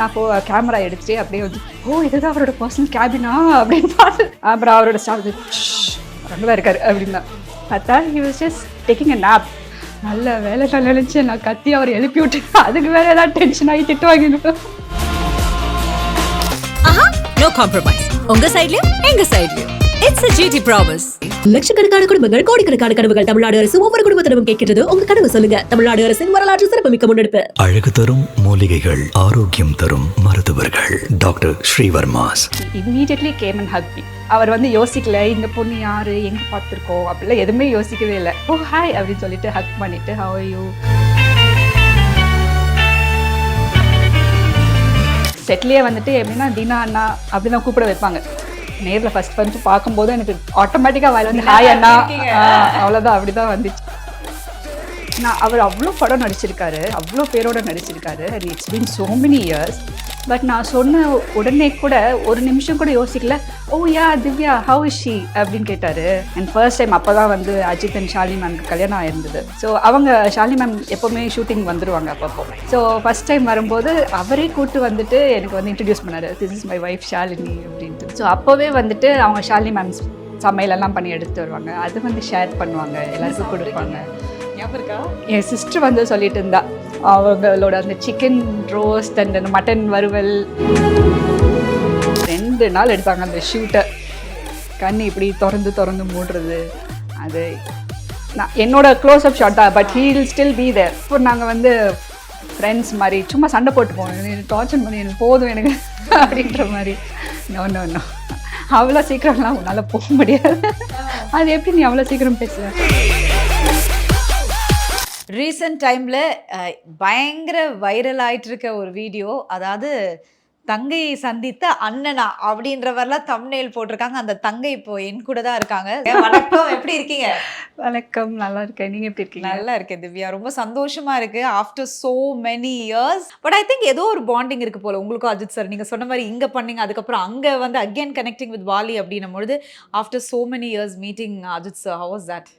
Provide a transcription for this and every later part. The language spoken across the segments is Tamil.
நான் கேமரா எடுத்துட்டு அப்படியே வந்து இதுதான் அவரோட பர்சனல் கேபினா அப்படின்னு பார்த்து அப்புறம் அவரோட ஸ்டாஃப் அங்கதான் இருக்காரு அப்படின்னா பார்த்தா he was just taking a nap. நல்ல வேலை நினைச்சு நான் கத்தி அவர் எழுப்பி விட்டு அதுக்கு வேற ஏதாவது டென்ஷன் ஆகி திட்டு வாங்கிடுவேன். No compromise. உங்க சைடுலயும் எங்க சைடுலயும் இட்ஸ் a GT promise. லட்சக்கணக்கான குடும்பங்கள் கோடிக்கணக்கான கனவுகள் தமிழ்நாடு அரசு ஒவ்வொரு குடும்பத்தினரும் கேட்கிறது. உங்க கனவு சொல்லுங்க. தமிழ்நாடு அரசின் வரலாற்று சிறப்புமிக்க முன்னெடுப்பு. அழகு தரும் மூலிகைகள், ஆரோக்கியம் தரும் மருத்துவர்கள். Doctor Srivarma's. Immediately came and hugged me. அவர் வந்து யோசிக்கல இந்த பொண்ணு யாரு எங்க பார்த்துருக்கோம் அப்படிலாம் எதுவுமே யோசிக்கவே இல்லை. ஹாய் அப்படின்னு சொல்லிட்டு ஹக் பண்ணிட்டு how are you. செட்லேயே வந்துட்டு எப்படின்னா தீனா அண்ணா அப்படிதான் கூப்பிட வைப்பாங்க. நேரில் ஃபர்ஸ்ட் வந்து பார்க்கும்போது எனக்கு ஆட்டோமேட்டிக்காக வாயில் வந்து ஹாய் அண்ணா அவ்வளோதான் அப்படிதான் வந்துச்சு. நான் அவர் அவ்வளோ படம் நடிச்சிருக்காரு, அவ்வளோ பேரோட நடிச்சிருக்காரு. And it's been so many years. But நான் சொன்ன உடனே கூட ஒரு நிமிஷம் கூட யோசிக்கல. யா திவ்யா ஹவ் இஸ் ஷீ அப்படின்னு கேட்டார். அண்ட் ஃபர்ஸ்ட் டைம் அப்போ தான் வந்து அஜித் அண்ட் ஷாலினி மேம்க்கு கல்யாணம் ஆயிருந்தது. ஸோ அவங்க ஷாலினி மேம் எப்போவுமே ஷூட்டிங் வந்துடுவாங்க அப்பப்போ. ஸோ ஃபர்ஸ்ட் டைம் வரும்போது அவரே கூப்பிட்டு வந்துட்டு எனக்கு வந்து இன்ட்ரடியூஸ் பண்ணார். This is my wife Shalini அப்படின்ட்டு. ஸோ அப்போவே வந்துட்டு அவங்க ஷாலினி மேம் சமையலெல்லாம் பண்ணி எடுத்துட்டு வருவாங்க. அது வந்து ஷேர் பண்ணுவாங்க, எல்லாருக்கும் கொடுப்பாங்க. என் சிஸ்டர் வந்து சொல்லிட்டு இருந்தா அவங்களோட அந்த சிக்கன் ரோஸ்ட் அண்ட் அந்த மட்டன் வறுவல் 2 நாள் எடுத்தாங்க அந்த ஷூட்டை. கண்ணு இப்படி திறந்து மூடுறது அது நான் என்னோட க்ளோஸ் அப் ஷாட் தான். But he will still be there. இப்போ நாங்கள் வந்து ஃப்ரெண்ட்ஸ் மாதிரி சும்மா சண்டை போட்டு போவோம். எனக்கு டார்ச்சர் பண்ணி எனக்கு போதும் எனக்கு அப்படின்ற மாதிரி. நோ அவ்வளோ சீக்கிரம்லாம் உன்னால் போக முடியாது. அது எப்படி நீ அவ்வளோ சீக்கிரம் பேசுவ? ரீசன்ட் டைமில் பயங்கர வைரல் ஆகிட்டு இருக்க ஒரு வீடியோ, அதாவது தங்கையை சந்தித்த அண்ணனா அப்படின்றவரெல்லாம் தம்ப்நெயில் போட்டிருக்காங்க. அந்த தங்கை இப்போ என் கூட தான் இருக்காங்க. வணக்கம், எப்படி இருக்கீங்க? வணக்கம், நல்லா இருக்கேன். நீங்கள் எப்படி இருக்கீங்க? நல்லா இருக்கேன் திவ்யா, ரொம்ப சந்தோஷமா இருக்கு. After so many years, but I think ஏதோ ஒரு பாண்டிங் இருக்கு போல உங்களுக்கும் அஜித் சார். நீங்கள் சொன்ன மாதிரி இங்கே பண்ணீங்க, அதுக்கப்புறம் அங்கே வந்து அகெயின் கனெக்டிங் வித் வாலி அப்படின்னும் பொழுது after so many years meeting Ajith sir, how was that?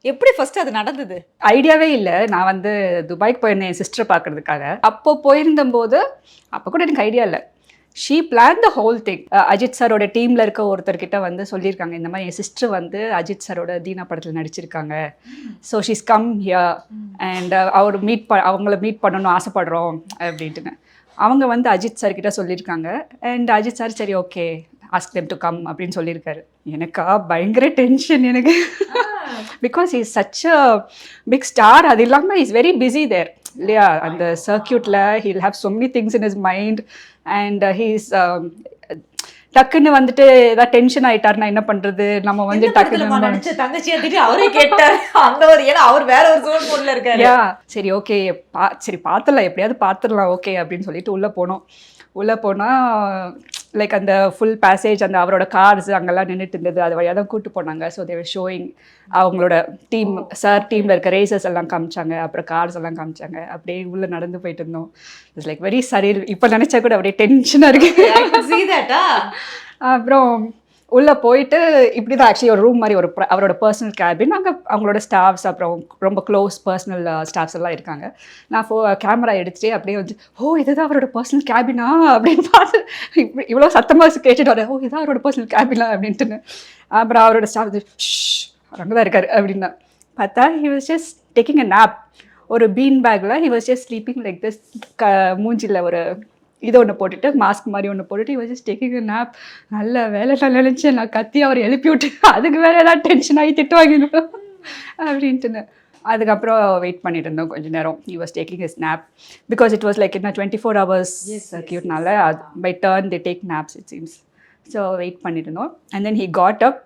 எப்படி ஃபர்ஸ்ட் அது நடந்தது? ஐடியாவே இல்லை. நான் வந்து துபாய்க்கு போயிருந்தேன் என் சிஸ்டரை பார்க்கறதுக்காக. அப்போ போயிருந்தபோது அப்போ கூட எனக்கு ஐடியா இல்லை. She plan the whole thing. Ajith சாரோட டீமில் இருக்க ஒருத்தர்கிட்ட வந்து சொல்லியிருக்காங்க, இந்த மாதிரி என் சிஸ்டர் வந்து அஜித் சாரோட தீனா படத்தில் நடிச்சிருக்காங்க. So she's come here and அவங்கள மீட் பண்ணணும்னு ஆசைப்படுறோம் அப்படின்ட்டுன்னு. அவங்க வந்து அஜித் சார்கிட்ட சொல்லியிருக்காங்க. அண்ட் அஜித் சார் சரி okay ask them to come அப்படின்னு சொல்லியிருக்காரு. எனக்கா பயங்கர டென்ஷன் எனக்கு. Because is such a big star. அது இல்லாமல் இஸ் வெரி பிஸி தேர் இல்லையா? அந்த சர்க்கியூட்டில் he'll have so many things in his mind. And he's டக்குன்னு வந்துட்டு ஏதாவது டென்ஷன் ஆயிட்டாருன்னா என்ன பண்றது? நம்ம வந்து டக்குன்னு தங்கச்சி அவரே கேட்டார் அந்த ஒரு, ஏன்னா அவர் வேற ஒரு ஜோன் மூட்ல இருக்காரு. சரி ஓகே சரி பார்த்துடலாம், எப்படியாவது பார்த்துடலாம் ஓகே அப்படின்னு சொல்லிட்டு உள்ளே போனால் லைக் அந்த ஃபுல் பேசேஜ் அந்த அவரோட கார்ஸ் அங்கெல்லாம் நின்றுட்டு இருந்தது. அது வழியாக தான் கூப்பிட்டு போனாங்க. ஸோ தேவர் ஷோயிங் அவங்களோட டீம் சார் டீமில் இருக்க ரேசஸ் எல்லாம் காமிச்சாங்க, அப்புறம் கார்ஸ் எல்லாம் காமிச்சாங்க. அப்படியே உள்ளே நடந்து போயிட்டு இருந்தோம். இட்ஸ் லைக் வெரி சரி. இப்போ நினச்சா கூட அப்படியே டென்ஷனாக இருக்கு. அப்புறம் உள்ளே போயிட்டு இப்படி தான் ஆக்சுவலி ஒரு ரூம் மாதிரி அவரோட பர்சனல் கேபின். அங்கே அவங்களோட ஸ்டாஃப்ஸ் அப்புறம் ரொம்ப க்ளோஸ் பர்சனல் ஸ்டாஃப்ஸ் எல்லாம் இருக்காங்க. நான் கேமரா எடுத்துகிட்டே அப்படியே வந்து இதுதான் அவரோட பர்சனல் கேபினா அப்படின்னு பார்த்து இவ்வளோ சத்தமாக கேட்டுட்டு வரேன். இதுதான் அவரோட பர்சனல் கேபினா அப்படின்ட்டுன்னு. அப்புறம் அவரோட ஸ்டாஃப் அங்கே தான் இருக்காரு அப்படின்னா பார்த்தா he was just taking a nap. ஒரு பீன் பேக்கில் he was just sleeping like this. மூஞ்சியில் ஒரு இதை ஒன்று போட்டுட்டு மாஸ்க் மாதிரி ஒன்று போட்டுட்டு he was just taking a nap. நல்ல வேலை நினச்சி நான் கத்தி அவர் எழுப்பி விட்டு அதுக்கு வேற ஏதாவது டென்ஷன் ஆகி திட்டு வாங்கிடுவேன் அப்படின்ட்டுன்னு. அதுக்கப்புறம் வெயிட் பண்ணிட்டு இருந்தோம் கொஞ்ச நேரம். he was taking his nap because it was like in a 24 hours circuitனால by turn they take naps it seems. So wait பண்ணிட்டு இருந்தோம். and then he got up.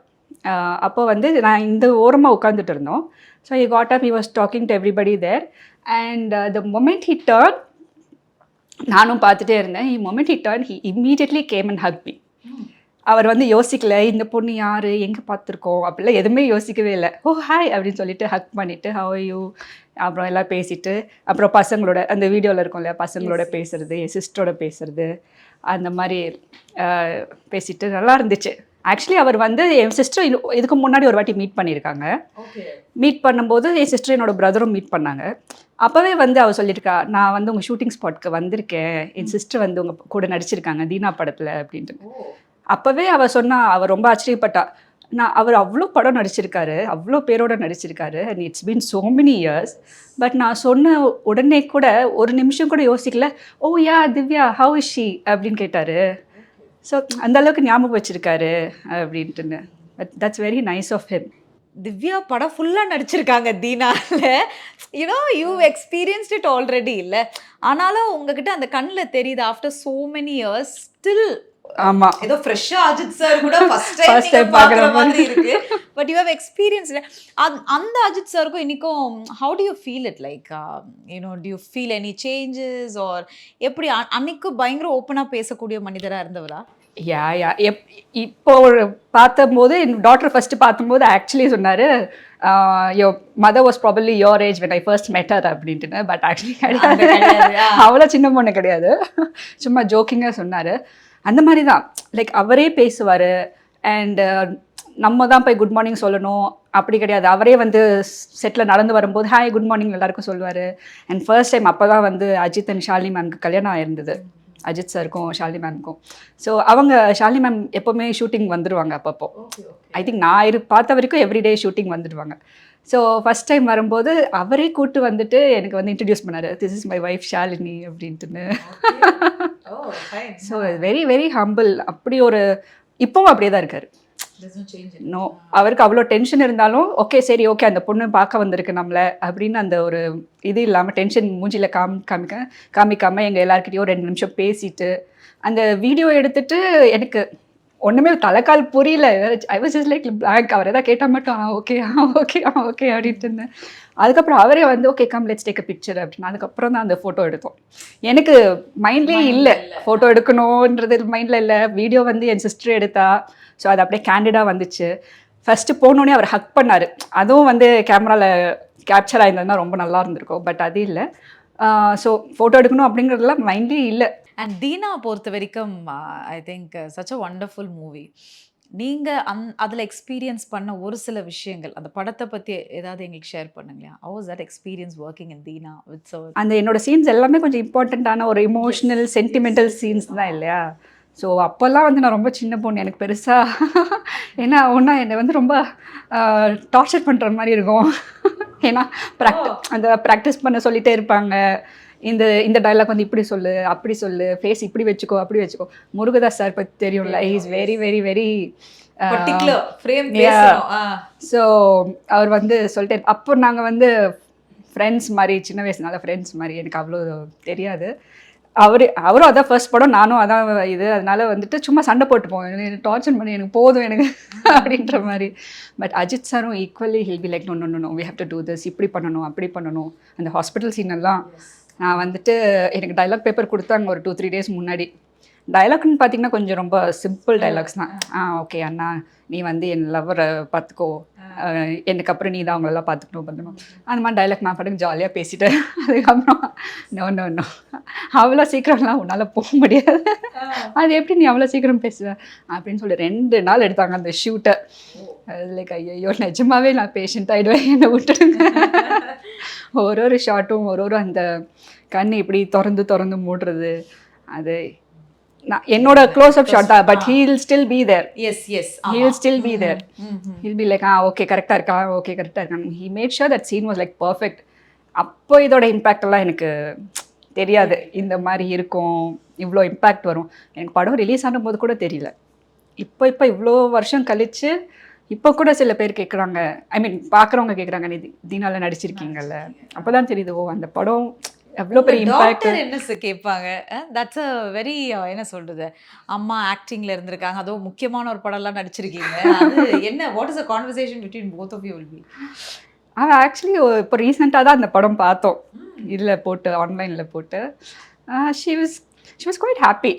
அப்போ வந்து நான் இந்த ஓரமாக உட்காந்துட்டு இருந்தோம். So he got up, he was talking to everybody there and the moment he turned, நானும் பார்த்துட்டே இருந்தேன். Moment he turn, he immediately came and hug me. அவர் வந்து யோசிக்கல இந்த பொண்ணு யார் எங்கே பார்த்துருக்கோம் அப்படிலாம் எதுவுமே யோசிக்கவே இல்லை. ஹாய் அப்படின்னு சொல்லிட்டு ஹக் பண்ணிவிட்டு ஹவ் ஆர் யூ அப்புறம் எல்லாம் பேசிட்டு அப்புறம் பசங்களோட அந்த வீடியோவில் இருக்கும் இல்லையா பசங்களோட பேசுறது, என் சிஸ்டரோட பேசுறது அந்த மாதிரி பேசிட்டு நல்லா இருந்துச்சு. ஆக்சுவலி அவர் வந்து என் சிஸ்டர் இதுக்கு முன்னாடி ஒரு வாட்டி மீட் பண்ணியிருக்காங்க. மீட் பண்ணும்போது என் சிஸ்டர் என்னோட பிரதரும் மீட் பண்ணாங்க. அப்போவே வந்து அவள் சொல்லியிருக்கா, நான் வந்து உங்கள் ஷூட்டிங் ஸ்பாட்க்கு வந்திருக்கேன், என் சிஸ்டர் வந்து உங்கள் கூட நடிச்சிருக்காங்க தீனா படத்தில் அப்படின்ட்டு. அப்போவே அவள் சொன்னா, அவள் ரொம்ப ஆச்சரியப்பட்டா. அவர் அவ்வளோ படம் நடிச்சிருக்காரு, அவ்வளோ பேரோட நடிச்சிருக்காரு, and it's been so many years. But நான் சொன்ன உடனே கூட ஒரு நிமிஷம் கூட யோசிக்கல. Oh yeah Divya, how is she அப்படின்னு கேட்டார். ஸோ அந்த அளவுக்கு ஞாபகம் வச்சிருக்காரு அப்படின்ட்டுன்னு. That's very nice of him. Divya படம் ஃபுல்லாக நடிச்சிருக்காங்க தீனால. You know you experienced it already இல்லை, ஆனாலும் உங்ககிட்ட அந்த கண்ணில் தெரியுது after so many years still. ஆமா, ஏதோ ஃப்ரெஷ்ஷா அஜித் சார் கூட ஃபர்ஸ்ட் First டைம் time பார்க்குற பார்க்குற மாதிரி இருக்கு. But you have experience. அந்த அஜித் சாருக்கும் இன்னைக்கும் how do you feel it, like you know do you feel any changes or எப்படி? அன்னைக்கு பயங்கர ஓப்பனாக பேசக்கூடிய மனிதராக இருந்தவரா? யா இப்போ பார்த்தம்போது என் டாட்டர் ஃபர்ஸ்ட் பார்த்தம்போது ஆக்சுவலி சொன்னார், your mother was probably your age when I first met her அப்படின்ட்டுன்னு. பட் ஆக்சுவலி கிடையாது, அவ்வளோ சின்ன பொண்ணு கிடையாது. சும்மா ஜோக்கிங்காக சொன்னார். அந்த மாதிரி தான், லைக் அவரே பேசுவார். அண்ட் நம்ம தான் போய் குட் மார்னிங் சொல்லணும் அப்படி கிடையாது. அவரே வந்து செட்டில் நடந்து வரும்போது ஹாய் குட் மார்னிங் எல்லாருக்கும் சொல்லுவார். அண்ட் ஃபர்ஸ்ட் டைம் அப்போ தான் வந்து அஜித் அண்ட் ஷாலினி மேம்க்கு கல்யாணம் ஆயிருந்தது, அஜித் சாருக்கும் ஷாலினி மேம்க்கும். ஸோ அவங்க ஷாலினி மேம் எப்போவுமே ஷூட்டிங் வந்துடுவாங்க அப்பப்போ. ஐ திங்க் நான் பார்த்த வரைக்கும் எவ்ரிடே ஷூட்டிங் வந்துடுவாங்க. ஸோ ஃபஸ்ட் டைம் வரும்போது அவரே கூப்பிட்டு வந்துட்டு எனக்கு வந்து இன்ட்ரடியூஸ் பண்ணார், this is my wife Shalini அப்படின்ட்டுன்னு. So very very humble. அப்படி ஒரு இப்போவும் அப்படியே தான் இருக்கார். நோ, அவருக்கு அவ்வளோ டென்ஷன் இருந்தாலும் ஓகே சரி ஓகே அந்த பொண்ணு பார்க்க வந்திருக்கு நம்மளை அப்படின்னு அந்த ஒரு இது இல்லாமல் டென்ஷன் மூஞ்சியில் காமிக்காமல் எங்கள் எல்லாருக்கிட்டையும் 2 நிமிஷம் பேசிட்டு அந்த வீடியோ எடுத்துட்டு எனக்கு ஒன்றுமே தலைக்கால் புரியல. I was just like blank. அவர் எதாவது கேட்டால் மட்டும் ஓகே ஓகே ஓகே அப்படின்ட்டு இருந்தேன். அதுக்கப்புறம் அவரே வந்து okay come let's take a picture அப்படின்னு. அதுக்கப்புறம் தான் அந்த ஃபோட்டோ எடுத்தோம். எனக்கு மைண்ட்லேயே இல்லை ஃபோட்டோ எடுக்கணுன்றது, மைண்டில் இல்லை. வீடியோ வந்து என் சிஸ்டர் எடுத்தா, ஸோ அது அப்படியே கேண்டிடாக வந்துச்சு. ஃபஸ்ட்டு போனோடனே அவர் ஹக் பண்ணார். அதுவும் வந்து கேமராவில் கேப்சர் ஆயிருந்ததுன்னா ரொம்ப நல்லா இருந்திருக்கும். பட் அது இல்லை. ஸோ ஃபோட்டோ எடுக்கணும் அப்படிங்கிறதுலாம் மைண்ட்லேயே இல்லை. அண்ட் தீனா பொறுத்த வரைக்கும் I think such a wonderful movie. நீங்கள் அதில் எக்ஸ்பீரியன்ஸ் பண்ண ஒரு சில விஷயங்கள், அந்த படத்தை பற்றி ஏதாவது எங்களுக்கு ஷேர் பண்ணுங்களேன். How was that experience working in Dheena with sir? அந்த என்னோட சீன்ஸ் எல்லாமே கொஞ்சம் இம்பார்ட்டண்ட்டான ஒரு இமோஷ்னல் சென்டிமெண்டல் சீன்ஸ் தான் இல்லையா. ஸோ அப்போல்லாம் வந்து நான் ரொம்ப சின்ன பொண்ணு, எனக்கு பெருசாக ஏன்னா ஒன்றா என்னை வந்து ரொம்ப டார்ச்சர் பண்ணுற மாதிரி இருக்கும். ஏன்னா அந்த ப்ராக்டிஸ் பண்ண சொல்லிகிட்டே இருப்பாங்க. இந்த டைலாக் வந்து இப்படி சொல்லு அப்படி சொல்லு, ஃபேஸ் இப்படி வச்சுக்கோ அப்படி வச்சுக்கோ. முருகதாஸ் சார் பற்றி தெரியும்ல, is very very very so அவர் வந்து சொல்லிட்டே. அப்போ நாங்கள் வந்து ஃப்ரெண்ட்ஸ் மாதிரி, சின்ன வயசுனால ஃப்ரெண்ட்ஸ் மாதிரி, எனக்கு அவ்வளோ தெரியாது. அவரும் அதான் ஃபர்ஸ்ட் படம், நானும் அதான் இது. அதனால வந்துட்டு சும்மா சண்டை போட்டுப்போம், எனக்கு டார்ச்சர் பண்ணி எனக்கு போதும் எனக்கு அப்படின்ற மாதிரி. பட் அஜித் சாரும் equally he'll be like no we have to do this, இப்படி பண்ணணும் அப்படி பண்ணணும். அந்த ஹாஸ்பிட்டல் சீனெல்லாம் நான் வந்துட்டு எனக்கு டைலாக் பேப்பர் கொடுத்தாங்க ஒரு 2-3 days முன்னாடி. டைலாக்னு பார்த்தீங்கன்னா கொஞ்சம் ரொம்ப சிம்பிள் டைலாக்ஸ் தான். ஓகே அண்ணா நீ வந்து என் லவ்வரை பார்த்துக்கோ, எனக்கு அப்புறம் நீ தான் அவங்களெல்லாம் பார்த்துக்கணும். அந்த மாதிரி டைலாக் நான் பாட்டுக்கு ஜாலியாக பேசிட்டேன். அதுக்கப்புறம் நோ அவ்வளோ சீக்கிரம்லாம் உன்னால் போக முடியாது, அது எப்படி நீ அவ்வளோ சீக்கிரம் பேசுவ அப்படின்னு சொல்லி 2 நாள் எடுத்தாங்க அந்த ஷூட்டை. லைக் ஐயோ நிஜமாவே நான் பேஷண்ட் ஆகிடுவேன், என்னை விட்டுடுங்க. ஒரு ஷாட்டும் ஒரு அந்த கண் இப்படி திறந்து மூடுறது, அது நான் என்னோட க்ளோஸ் அப் ஷாட் தான். But he'll still be there. He'll still be there. He'll be like okay கரெக்டாக இருக்கா, ஓகே கரெக்டாக இருக்காங்க. He made sure that scene was like perfect. அப்போ இதோட இம்பேக்ட் எல்லாம் எனக்கு தெரியாது, இந்த மாதிரி இருக்கும், இவ்வளோ இம்பேக்ட் வரும். எனக்கு படம் ரிலீஸ் ஆனும்போது கூட தெரியல. இப்போ இவ்வளோ வருஷம் கழிச்சு இப்போ கூட சில பேர் கேட்குறாங்க, ஐ மீன் பார்க்குறவங்க கேட்குறாங்க, நீ தீனால நடிச்சிருக்கீங்கல்ல, அப்போ தான் தெரியுது ஓ அந்த படம் எவ்வளோ பெரிய இம்பாக்ட். என்ன கேட்பாங்க, தட்ஸ் அ வெரி என்ன சொல்றது, அம்மா ஆக்டிங்ல இருந்திருக்காங்க, அதுவும் முக்கியமான ஒரு படம்லாம் நடிச்சிருக்கீங்க, அது என்ன what is a conversation between both of you will be? Actually இப்போ ரீசெண்டாக தான் அந்த படம் பார்த்தோம், இதில் போட்டு ஆன்லைனில் போட்டு. She was quite happy.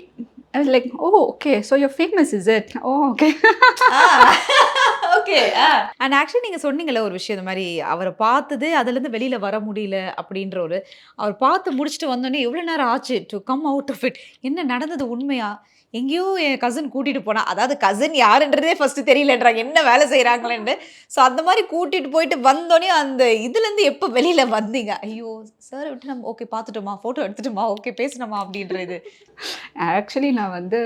I was like, oh, okay, so you're famous, is it? Oh, okay. Okay. And actually நீங்க சொன்னீங்கல்ல ஒரு விஷயம், இந்த மாதிரி அவரை பார்த்தது அதுலேருந்து வெளியில வர முடியல அப்படின்ற ஒரு, அவர் பார்த்து முடிச்சுட்டு வந்தோடனே எவ்வளோ நேரம் ஆச்சு to come out of it? என்ன நடந்தது உண்மையா? எங்கேயோ என் கசின் கூட்டிட்டு போனா, அதாவது கசின் யாருன்றதே ஃபர்ஸ்ட் தெரியலன்றாங்க, என்ன வேலை செய்யறாங்களேன்னு. ஸோ அந்த மாதிரி கூட்டிட்டு போயிட்டு வந்தோடனே அந்த இதுலேருந்து எப்போ வெளியில வந்தீங்க? ஐயோ சார் விட்டு நம்ம ஓகே பார்த்துட்டோமா, ஃபோட்டோ எடுத்துட்டோமா, ஓகே பேசணுமா அப்படின்றது? ஆக்சுவலி நான் வந்து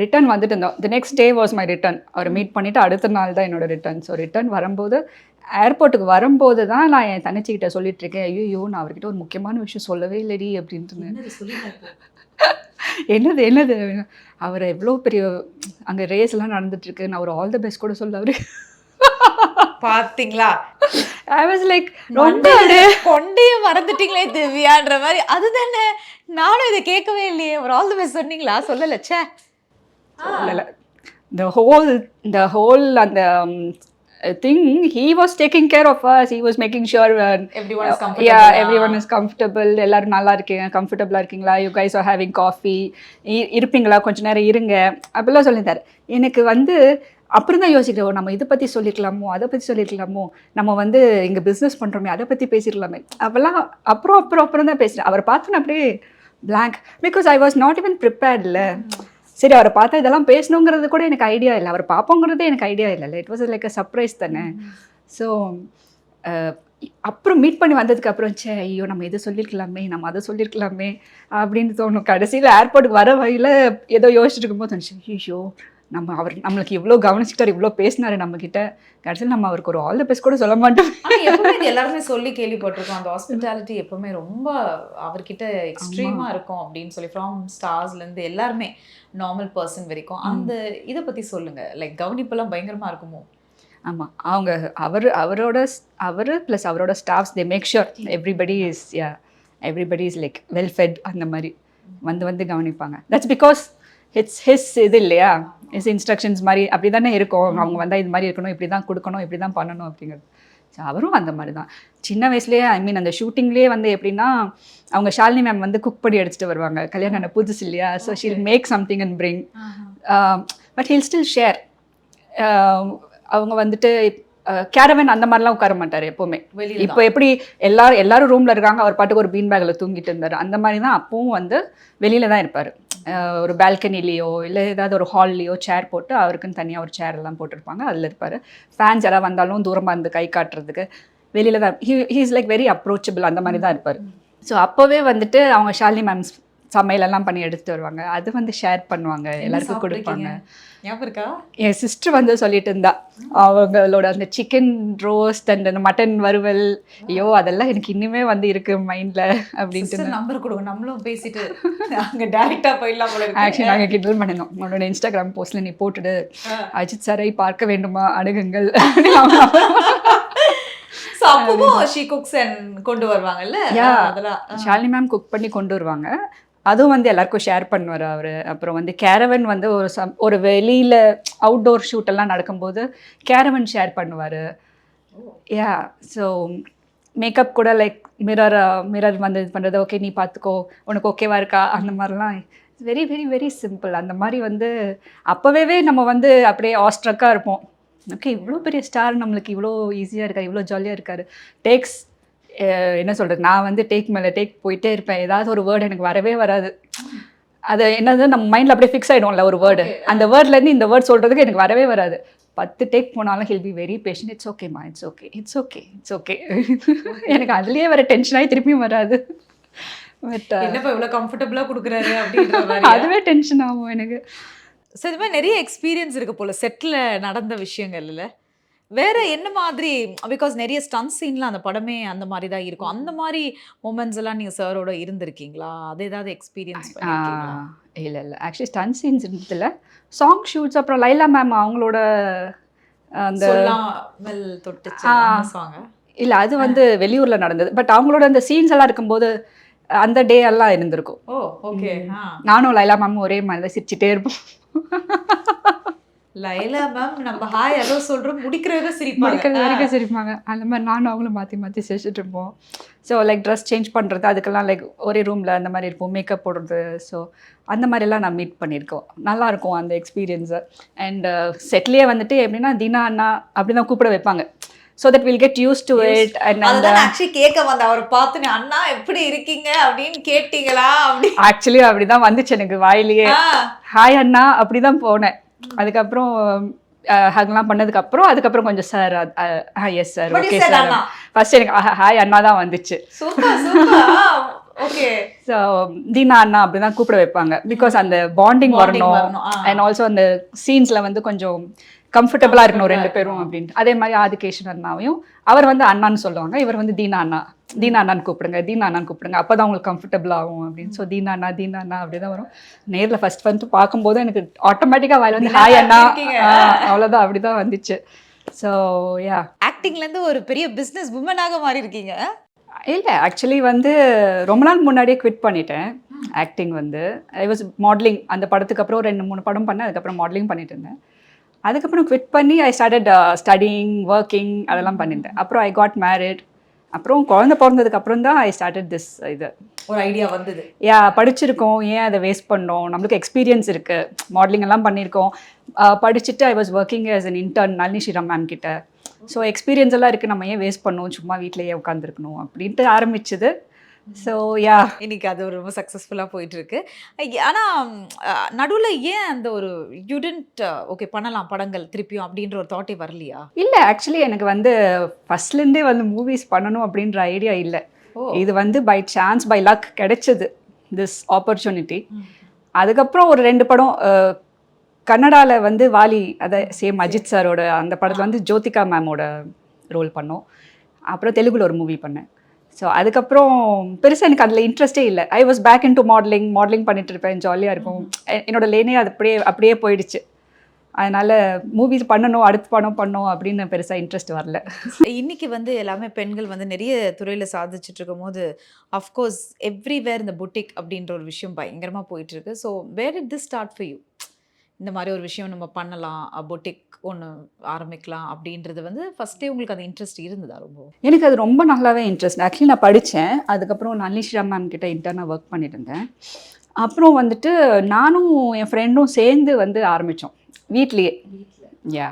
ரிட்டர்ன் வந்துட்டு இருந்தோம். The next day was my return. அவரை மீட் பண்ணிவிட்டு அடுத்த நாள் தான் என்னோட ரிட்டர்ன். ஸோ ரிட்டர்ன் வரும்போது ஏர்போர்ட்டுக்கு வரும்போது தான் நான் என் தங்கச்சிக்கிட்ட சொல்லிட்டு இருக்கேன், ஐயோ நான் அவர்கிட்ட ஒரு முக்கியமான விஷயம் சொல்லவே இல்லடி அப்படின்ட்டு. என்னது அவர் எவ்வளோ பெரிய அங்கே ரேஸ்லாம் நடந்துட்டுருக்கு, நான் ஒரு ஆல் த பெஸ்ட் கூட சொல்ல அவரு. பாத்தீங்களா? ஐ வாஸ் லைக் ரொம்ப கொண்டே மறந்துட்டீங்களே திவ்யான்ற மாதிரி. அதுதானே நானும் இதை கேட்கவே இல்லையே. ஒரு ஆல் தி பெஸ்ட் சொன்னீங்களா? சொல்லல. ச்சே. இல்லை the whole அந்த thing, he was taking care of us, he was making sure Everyone is comfortable. yeah, everyone is comfortable, எல்லாரும் நல்லா இருக்கீங்க, கம்ஃபர்டபுளாக இருக்கீங்களா, you guys are having coffee, இருப்பீங்களா, கொஞ்ச நேரம் இருங்க அப்படிலாம் சொல்லியிருந்தாரு. எனக்கு வந்து அப்புறம் தான் யோசிக்கிறோம், நம்ம இதை பற்றி சொல்லியிருக்கலாமோ, அதை பற்றி சொல்லியிருக்கலாமோ, நம்ம வந்து இங்கே பிஸ்னஸ் பண்ணுறோமே அதை பற்றி பேசியிருக்கலாமே, அப்போல்லாம் அப்புறம் தான் பேசுகிறேன். அவரை பார்த்தோன்னு அப்படியே blank, because I was not even prepared. இல்லை சரி, அவரை பார்த்தா இதெல்லாம் பேசணுங்கிறது கூட எனக்கு ஐடியா இல்லை, அவர் பார்ப்போங்கிறதே எனக்கு ஐடியா இல்லை. It was like a surprise தானே. ஸோ அப்புறம் மீட் பண்ணி வந்ததுக்கு அப்புறம் ஐயோ நம்ம இதை சொல்லியிருக்கலாமே, நம்ம அதை சொல்லியிருக்கலாமே அப்படின்னு தோணும். கடைசியில் ஏர்போர்ட்டுக்கு வர வழியில் ஏதோ யோசிச்சுட்டு இருக்கும்போது தோணுச்சு, ஐயோ நம்மளுக்கு இவ்வளோ கவனிச்சுட்டார், இவ்வளோ பேசினாரு நம்மக்கிட்ட, கடைசியில் நம்ம அவருக்கு ஒரு ஆல் த பெஸ்ட் கூட சொல்ல மாட்டோம். எப்பவுமே இது எல்லாருமே சொல்லி கேள்விப்பட்டிருக்கோம், அந்த ஹாஸ்பிட்டாலிட்டி எப்பவுமே ரொம்ப அவர்கிட்ட எக்ஸ்ட்ரீமா இருக்கும் அப்படின்னு சொல்லி, ஃப்ரம் ஸ்டார்ஸ்லேருந்து எல்லாருமே நார்மல் பர்சன் வரைக்கும். அந்த இதை பற்றி சொல்லுங்க, லைக் கவனிப்பெல்லாம் பயங்கரமா இருக்குமோ? ஆமாம், அவர் ப்ளஸ் அவரோட staffs, they make sure everybody is like well fed, அந்த மாதிரி வந்து கவனிப்பாங்க. தட்ஸ் பிகாஸ் ஹிஸ் இது இல்லையா, ஹிஸ் இன்ஸ்ட்ரக்ஷன்ஸ் மாதிரி அப்படி தானே இருக்கும். அவங்க வந்தால் இது மாதிரி இருக்கணும், இப்படி தான் கொடுக்கணும், இப்படி தான் பண்ணணும் அப்படிங்கிறது. ஸோ அவரும் அந்த மாதிரி தான் சின்ன வயசுலேயே, ஐ மீன் அந்த ஷூட்டிங்லேயே வந்து எப்படின்னா, அவங்க ஷாலினி மேம் வந்து குக் பண்ணி எடுத்துகிட்டு வருவாங்க, கல்யாணம் ஆன புதுசு இல்லையா. So she'll make something and bring, but he'll still share. அவங்க வந்துட்டு கேரவன் அந்த மாதிரிலாம் உட்கார மாட்டார் எப்போவுமே. இப்போ எப்படி எல்லாரும் ரூமில் இருக்காங்க, அவர் பாட்டுக்கு ஒரு பீன் பேக்கில் தூங்கிட்டு இருந்தார், அந்த மாதிரி தான் அப்பவும் வந்து வெளியில் தான் இருப்பார். ஒரு பால்கனிலேயோ இல்லை ஏதாவது ஒரு ஹால்லையோ சேர் போட்டு அவருக்குன்னு தனியாக ஒரு சேர் எல்லாம் போட்டிருப்பாங்க, அதில் இருப்பார். ஃபேன்ஸ் யாராவது வந்தாலும் தூரமாக இருந்து கை காட்டுறதுக்கு வெளியில் தான். He is like very approachable, அந்த மாதிரி தான் இருப்பார். ஸோ அப்போவே வந்துட்டு அவங்க ஷாலினி மேம் சமையலெல்லாம் பண்ணி எடுத்துகிட்டு வருவாங்க, அது வந்து ஷேர் பண்ணுவாங்க, எல்லாருக்கும் கொடுப்பாங்க. என் சிஸ்டர் வந்து சொல்லிட்டு இருந்தா, அவங்களோட அந்த சிக்கன் ரோஸ்ட் அண்ட் அந்த மட்டன் வறுவல், ஐயோ அதெல்லாம் எனக்கு இன்னுமே வந்து இருக்கு மைண்ட்ல அப்படின்ட்டு. நம்பர் கொடுங்க, நம்மளும் பேசிட்டு அங்க டைரக்டா போயிடலாம் போல இருக்கு. ஆக்சுவலி நாங்கள் கிண்டல் பண்ணினோம், உன்னோட இன்ஸ்டாகிராம் போஸ்ட்ல நீ போட்டுடு, அஜித் சாரை பார்க்க வேண்டுமா அணுகுங்கள். அப்பவும் she cooks and கொண்டு வருவாங்கல்ல, அதெல்லாம் ஷாலினி மேம் குக் பண்ணி கொண்டு வருவாங்க, அதுவும் வந்து எல்லாருக்கும் ஷேர் பண்ணுவார் அவர். அப்புறம் வந்து கேரவன் வந்து ஒரு வெளியில் அவுட்டோர் ஷூட்டெல்லாம் நடக்கும்போது கேரவன் ஷேர் பண்ணுவார். ஸோ மேக்கப் கூட லைக் மிரர் வந்து இது பண்ணுறது, ஓகே நீ பார்த்துக்கோ, உனக்கு ஓகேவா இருக்கா, அந்த மாதிரிலாம் வெரி வெரி வெரி சிம்பிள். அந்த மாதிரி வந்து அப்போவே நம்ம வந்து அப்படியே ஆஸ்ட்ரக்காக இருப்போம், ஓகே இவ்வளோ பெரிய ஸ்டார் நம்மளுக்கு இவ்வளோ ஈஸியாக இருக்கார், இவ்வளோ ஜாலியாக இருக்கார். டேக்ஸ் என்ன சொல்கிறது, நான் வந்து டேக் மேலே டேக் போயிட்டே இருப்பேன், ஏதாவது ஒரு வேர்டு எனக்கு வரவே வராது. அது என்னது நம்ம மைண்டில் அப்படியே ஃபிக்ஸ் ஆகிடும்ல ஒரு வேர்டு, அந்த வேர்ட்லேருந்து இந்த வேர்ட் சொல்கிறதுக்கு எனக்கு வரவே வராது. 10 டேக் போனாலும் he'll be very patient, it's ஓகேம்மா, இட்ஸ் ஓகே. எனக்கு அதுலேயே வர டென்ஷனாகி திருப்பியும் வராது. பட் என்னப்பா இவ்வளோ கம்ஃபர்டபுளாக கொடுக்குறாரு அப்படின்ற மாதிரி அதுவே டென்ஷன் ஆகும் எனக்கு. ஸோ இது மாதிரி நிறைய எக்ஸ்பீரியன்ஸ் இருக்கு போல் செட்டில் நடந்த விஷயங்கள்ல. வேற என்ன மாதிரி, பிகாஸ் நிறைய ஸ்டன் சீன்லாம் அந்த படமே அந்த மாதிரி தான் இருக்கும், அந்த மாதிரி மூமெண்ட்ஸ் எல்லாம் நீங்கள் சாரோட இருந்திருக்கீங்களா? அது ஏதாவது எக்ஸ்பீரியன்ஸ்? இல்லை ஆக்சுவலி ஸ்டன் சீன்ஸ் இருந்ததில்ல, சாங் ஷூட்ஸ். அப்புறம் லைலா மேம் அவங்களோட அந்த சாங் இல்லை அது வந்து வெளியூரில் நடந்தது, பட் அவங்களோட அந்த சீன்ஸ் எல்லாம் இருக்கும்போது அந்த டே எல்லாம் இருந்திருக்கும். ஓ ஓகே. நானும் லைலா மேமும் ஒரே மாதிரி தான் சிரிச்சிட்டே இருப்போம். லைலா மேம் நம்ம ஹாய் ஹலோ சொல்றோம் முடிக்கிறது முடிக்கிறது சிரிப்பாங்க. வரைக்கும் சிரிப்பாங்க. அந்த மாதிரி நானும் அவங்களும் மாற்றி மாற்றி சிரிச்சிட்டு இருப்போம். ஸோ லைக் ட்ரெஸ் சேஞ்ச் பண்ணுறது அதுக்கெல்லாம் லைக் ஒரே ரூமில் அந்த மாதிரி இருப்போம். மேக்கப் போடுறது. ஸோ அந்த மாதிரிலாம் நான் மீட் பண்ணியிருக்கோம். நல்லாயிருக்கும் அந்த எக்ஸ்பீரியன்ஸு. அண்ட் செட்லேயே வந்துட்டு எப்படின்னா தீனா அண்ணா அப்படி தான் கூப்பிட வைப்பாங்க. So that will get used to it. And அதுதான் ஆக்சுவலி கேட்க வந்த அவரை பார்த்து அண்ணா எப்படி இருக்கீங்க அப்படின்னு கேட்டீங்களா அப்படி? ஆக்சுவலி அப்படி தான் வந்துச்சு எனக்கு வாயிலேயே. ஹாய் அண்ணா அப்படி தான் போனேன். அதுக்கப்புறம் ஹக்லாம் பண்ணதுக்கப்புறம் அதுக்கப்புறம் கொஞ்சம் sir yes sir okay sir. First எனக்கு ஹாய் அண்ணா தான் வந்துச்சு. Super super. Okay. So Dheena அண்ணா அப்படி தான் கூப்பிட வைப்பாங்க. பிகாஸ் அந்த பாண்டிங் வரணும். அண்ட் ஆல்சோ அந்த சீன்ஸில் வந்து கொஞ்சம் கம்ஃபர்டபுளாக இருக்கணும் ரெண்டு பேரும் அப்படின்ட்டு. அதே மாதிரி ஆதிகேஷன் அண்ணாவையும் அவர் வந்து அண்ணான்னு சொல்லுவாங்க. இவர் வந்து தீனா அண்ணான்னு கூப்பிடுங்க, தீனா அண்ணான்னு கூப்பிடுங்க, அப்போ தான் உங்களுக்கு கம்ஃபர்டபுள் ஆகும் அப்படின்னு. ஸோ தீனா அண்ணா அப்படி தான் வரும். நேரில் ஃபர்ஸ்ட் வந்து பார்க்கும்போது எனக்கு ஆட்டோமேட்டிக்காக வாயில் வந்து ஹாய் அண்ணா அவ்வளோதான் அப்படி தான் வந்துச்சு. So yeah. ஆக்டிங்லேருந்து ஒரு பெரிய பிஸ்னஸ் உமனாக மாறி இருக்கீங்க. இல்லை ஆக்சுவலி வந்து ரொம்ப நாள் முன்னாடியே குவிட் பண்ணிட்டேன் ஆக்டிங் வந்து. I was modelling. அந்த படத்துக்கு அப்புறம் 2-3 படம் பண்ணேன். அதுக்கப்புறம் மாடலிங் பண்ணிட்டு இருந்தேன். அதுக்கப்புறம் குவிட் பண்ணி ஐ ஸ்டார்டட் ஸ்டடிங் ஒர்க்கிங் அதெல்லாம் பண்ணியிருந்தேன். அப்புறம் ஐ காட் மேரிட். அப்புறம் குழந்தை பிறந்ததுக்கு அப்புறம் தான் ஐ ஸ்டார்டட் திஸ் இது ஒரு ஐடியா வந்தது. படிச்சிருக்கோம், ஏன் அதை வேஸ்ட் பண்ணோம், நம்மளுக்கு எக்ஸ்பீரியன்ஸ் இருக்குது, மாடலிங் எல்லாம் பண்ணியிருக்கோம். படிச்சுட்டு I was working as an intern Nalini Sriram ma'am கிட்ட. ஸோ எக்ஸ்பீரியன்ஸ் எல்லாம் இருக்குது, நம்ம ஏன் வேஸ்ட் பண்ணோம், சும்மா வீட்டிலேயே உட்காந்துருக்கணும் அப்படின்ட்டு ஆரம்பிச்சது. ஸோ யா இன்னைக்கு அது ரொம்ப சக்ஸஸ்ஃபுல்லாக போயிட்டு இருக்கு. ஆனால் நடுவில் ஏன் அந்த ஒரு யூடன்ட் ஓகே பண்ணலாம் படங்கள் திருப்பியும் அப்படின்ற ஒரு தாட்டே வரலையா? இல்லை ஆக்சுவலி எனக்கு வந்து ஃபர்ஸ்ட்லேருந்தே வந்து மூவிஸ் பண்ணணும் அப்படின்ற ஐடியா இல்லை. இது வந்து பை சான்ஸ் பை லக் கிடைச்சது திஸ் ஆப்பர்ச்சுனிட்டி. அதுக்கப்புறம் ஒரு 2 படம் கன்னடாவில் வந்து வாலி, அதை சேம் அஜித் சாரோட அந்த படத்தில் வந்து ஜோதிகா மேமோட ரோல் பண்ணோம். அப்புறம் தெலுங்குல ஒரு மூவி பண்ணேன். ஸோ அதுக்கப்புறம் பெருசாக எனக்கு அதில் இன்ட்ரெஸ்டே இல்லை. I was back in to modelling பண்ணிட்டு இருப்பேன், ஜாலியாக இருக்கும். என்னோட லேனே அது அப்படியே போயிடுச்சு. அதனால் மூவிஸ் பண்ணணும், அடுத்த படம் பண்ணோம் அப்படின்னு பெருசாக இன்ட்ரெஸ்ட் வரல. இன்னைக்கு வந்து எல்லாமே பெண்கள் வந்து நிறைய துறையில் சாதிச்சுட்டு இருக்கும் போது அஃப்கோர்ஸ் எவ்ரிவேர் இந்த புட்டிக் அப்படின்ற ஒரு விஷயம் பயங்கரமாக போயிட்டு இருக்கு. So where it this start for you? இந்த மாதிரி ஒரு விஷயம் நம்ம பண்ணலாம், புட்டிக் ஒன்று ஆரம்பிக்கலாம் அப்படின்றது வந்து ஃபஸ்ட்டே உங்களுக்கு அந்த இன்ட்ரெஸ்ட் இருந்ததா? ரொம்ப எனக்கு அது ரொம்ப நல்லாவே இன்ட்ரெஸ்ட். ஆக்சுவலி நான் படித்தேன். அதுக்கப்புறம் நளினி ஸ்ரீராம் மேம் கிட்ட இன்டர்னாக ஒர்க் பண்ணிட்டு இருந்தேன். அப்புறம் வந்துட்டு நானும் என் ஃப்ரெண்டும் சேர்ந்து வந்து ஆரம்பித்தோம் வீட்லேயே. யா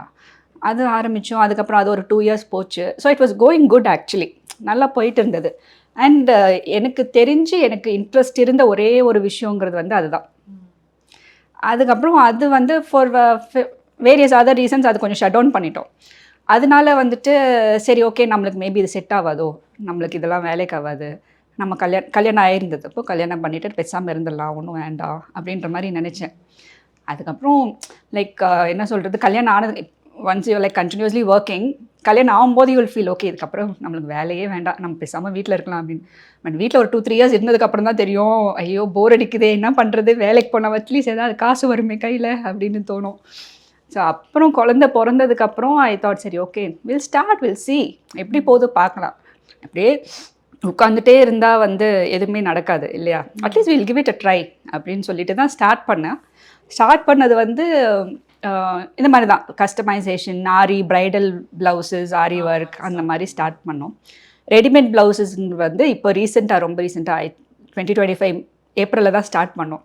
அது ஆரம்பித்தோம். அதுக்கப்புறம் அது ஒரு 2 இயர்ஸ் போச்சு. So it was going good actually. நல்லா போயிட்டு இருந்தது. அண்ட் எனக்கு தெரிஞ்சு எனக்கு இன்ட்ரெஸ்ட் இருந்த ஒரே ஒரு விஷயங்கிறது வந்து அதுதான். அதுக்கப்புறம் அது வந்து ஃபார் வேரியஸ் அதர் ரீசன்ஸ் அது கொஞ்சம் ஷட் டவுன் பண்ணிட்டோம். அதனால வந்துட்டு சரி ஓகே நம்மளுக்கு மேபி இது செட் ஆகாதோ, நம்மளுக்கு இதெல்லாம் வேலைக்கு ஆகாது, நம்ம கல்யாணம் ஆகிருந்தது அப்போ கல்யாணம் பண்ணிவிட்டு பேசாமல் இருந்துடலாம், ஒன்றும் வேண்டாம் அப்படின்ற மாதிரி நினச்சேன். அதுக்கப்புறம் லைக் என்ன சொல்கிறது, கல்யாணம் ஆனது once you like continuously working, கல்யாணம் ஆகும்போது யூ வில் ஃபீல் ஓகே இதுக்கப்புறம் நம்மளுக்கு வேலையே வேண்டாம், நம்ம பேசாமல் வீட்டில் இருக்கலாம் அப்படின்னு. பட் வீட்டில் ஒரு 2-3 இயர்ஸ் இருந்ததுக்கப்புறம் தான் தெரியும், ஐயோ போர் அடிக்குதே, என்ன பண்ணுறது, வேலைக்கு போனால் அட்லீஸ்ட் ஏதாவது காசு வருமே கையில் அப்படின்னு தோணும். ஸோ அப்புறம் குழந்தை பிறந்ததுக்கப்புறம் ஐ தாட் சரி ஓகே வில் சி எப்படி போகுது பார்க்கலாம். அப்படியே உட்காந்துட்டே இருந்தால் வந்து எதுவுமே நடக்காது இல்லையா, at least will give it a try அப்படின்னு சொல்லிட்டு தான் ஸ்டார்ட் பண்ணது வந்து இந்த மாதிரி தான் கஸ்டமைசேஷன், ஆரி ப்ரைடல் ப்ளவுசஸ், ஆரி ஒர்க் அந்த மாதிரி ஸ்டார்ட் பண்ணோம். ரெடிமேட் ப்ளவுசஸ் வந்து இப்போ ரொம்ப ரீசெண்டாக 2025 ஏப்ரலில் தான் ஸ்டார்ட் பண்ணோம்.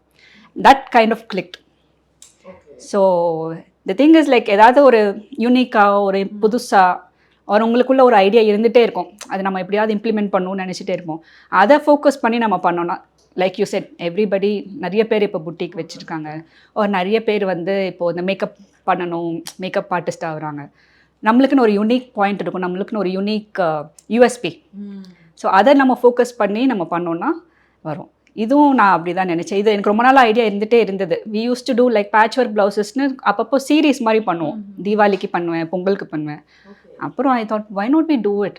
That kind of clicked. So the thing is like ஏதாவது ஒரு யூனிக்காக ஒரு புதுசாக உங்களுக்குள்ள ஒரு ஐடியா இருந்துகிட்டே இருக்கும், அது நம்ம எப்படியாவது இம்ப்ளிமெண்ட் பண்ணணும்னு நினச்சிட்டே இருப்போம். அதை ஃபோக்கஸ் பண்ணி நம்ம பண்ணோன்னா லைக் யூ செட் எவ்ரிபடி நிறைய பேர் இப்போ புட்டிக் வச்சுருக்காங்க, ஒரு நிறைய பேர் வந்து இப்போது இந்த மேக்கப் பண்ணணும், மேக்கப் ஆர்டிஸ்ட் ஆகுறாங்க. நம்மளுக்குன்னு ஒரு யூனிக் பாயிண்ட் இருக்கும், நம்மளுக்குன்னு ஒரு யூனிக் யூஎஸ்பி. ஸோ அதை நம்ம ஃபோக்கஸ் பண்ணி நம்ம பண்ணோன்னா வரும். இதுவும் நான் அப்படி தான் நினச்சேன். இது எனக்கு ரொம்ப நாள் ஐடியா இருந்துகிட்டே இருந்தது. We use to do like patchwork ப்ளவுசஸ்னு அப்பப்போ சீரீஸ் மாதிரி பண்ணுவோம். தீபாவளிக்கு பண்ணுவேன், பொங்கலுக்கு பண்ணுவேன். அப்புறம் I thought why not we do it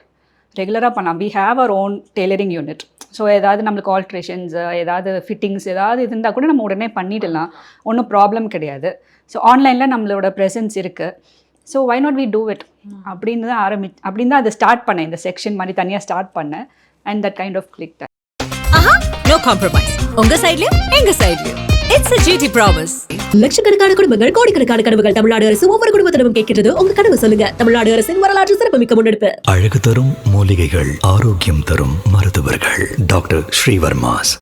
ரெகுலராக பண்ணலாம். We have our own tailoring unit. So ஏதாவது நம்மளுக்கு ஆல்ட்ரேஷன்ஸ், ஏதாவது ஃபிட்டிங்ஸ் ஏதாவது இருந்தால் கூட நம்ம உடனே பண்ணிடலாம், ஒன்றும் ப்ராப்ளம் கிடையாது. ஸோ ஆன்லைனில் நம்மளோட ப்ரெசன்ஸ் இருக்குது. So why not we do it அப்படின்னு தான் அதை ஸ்டார்ட் பண்ணேன். இந்த செக்ஷன் மாதிரி தனியாக ஸ்டார்ட் பண்ணேன். And that kind of click. No compromise. உங்க சைட்லயும் எங்க சைட்லயும். It's a GT promise. லட்சக்கணக்கான குடும்பங்கள் கோடிக்கணக்கான கனவுகள். தமிழ்நாடு அரசு ஒவ்வொரு குடும்பத்தினரும் கேட்கிறது உங்க கனவு சொல்லுங்க. தமிழ்நாடு அரசின் வரலாற்று சிறப்புமிக்க முன்னெடுப்பு. அழகு தரும் மூலிகைகள், ஆரோக்கியம் தரும் மருத்துவர்கள். டாக்டர் ஸ்ரீவர்மாஸ்.